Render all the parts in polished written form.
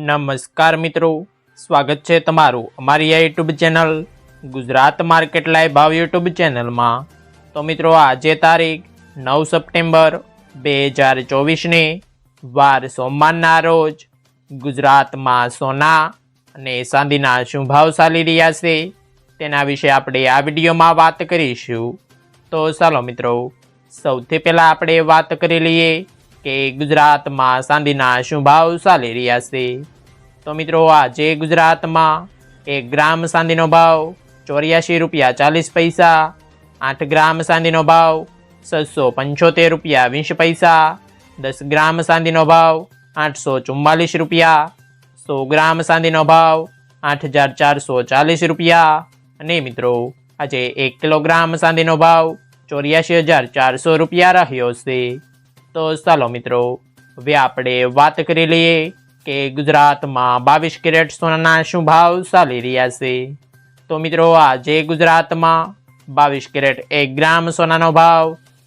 નમસ્કાર મિત્રો, સ્વાગત છે તમારું અમારી આ YouTube channel Gujarat market live ભાવ યુટ્યુબ ચેનલમાં। તો મિત્રો, આજે તારીખ 9 સપ્ટેમ્બર 2024ને વાર સોમવારના રોજ ગુજરાતમાં સોના અને ચાંદીના શું ભાવ ચાલી રહ્યા છે તેના વિશે આપણે આ વિડીયોમાં વાત કરીશું। તો ચાલો મિત્રો, સૌથી પહેલાં આપણે વાત કરી લઈએ કે ગુજરાતમાં ચાંદીના શું ભાવ ચાલી રહ્યા છે। તો મિત્રો, આજે ગુજરાતમાં 1 ગ્રામ ચાંદીનો ભાવ 84 રૂપિયા 40 પૈસા, 8 ગ્રામ ચાંદીનો ભાવ 675 રૂપિયા 20 પૈસા, 10 ગ્રામ ચાંદીનો ભાવ 844 રૂપિયા, 100 ગ્રામ ચાંદીનો ભાવ 8440 રૂપિયા અને મિત્રો, આજે 1 કિલોગ્રામ ચાંદીનો ભાવ 84,400 રૂપિયા રહ્યો છે। તો ચાલો મિત્રો, હવે આપણે વાત કરી લઈએ કે ગુજરાતમાં 22 કેરેટ સોનાના શું ભાવ ચાલી રહ્યા છે। તો મિત્રો, આજે ગુજરાતમાં 22 કેરેટ 1 ગ્રામ સોનાનો ભાવ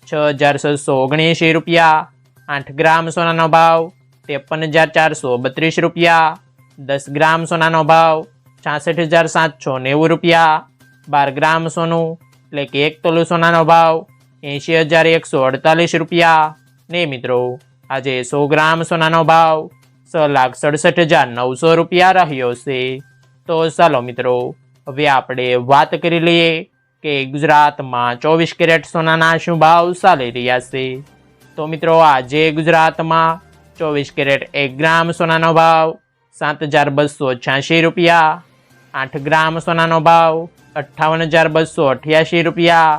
6,679 રૂપિયા, 8 ગ્રામ સોનાનો ભાવ 53,432 રૂપિયા, 10 ગ્રામ સોનાનો ભાવ 66,790 રૂપિયા, 12 ગ્રામ સોનું એટલે કે 1 તોલું સોનાનો ભાવ 80,148 રૂપિયા ને મિત્રો, આજે 100 ગ્રામ સોનાનો ભાવ 6,67,900 રૂપિયા રહ્યો છે। તો ચાલો મિત્રો, હવે આપણે વાત કરી લઈએ કે ગુજરાતમાં 24 કેરેટ સોનાના શું ભાવ ચાલી રહ્યા છે। તો મિત્રો, આજે ગુજરાતમાં 24 કેરેટ 1 ગ્રામ સોનાનો ભાવ 7,286 રૂપિયા, 8 ગ્રામ સોનાનો ભાવ 58,288 રૂપિયા,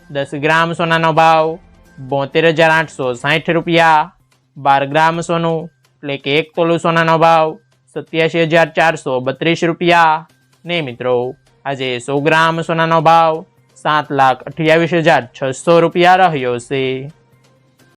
10 ગ્રામ સોનાનો ભાવ 72,860 રૂપિયા, 12 ગ્રામ સોનું એટલે કે 1 તોલું સોનાનો ભાવ 87,432 રૂપિયા ને મિત્રો, આજે 100 ગ્રામ સોનાનો ભાવ 7,28,600 રૂપિયા રહ્યો છે।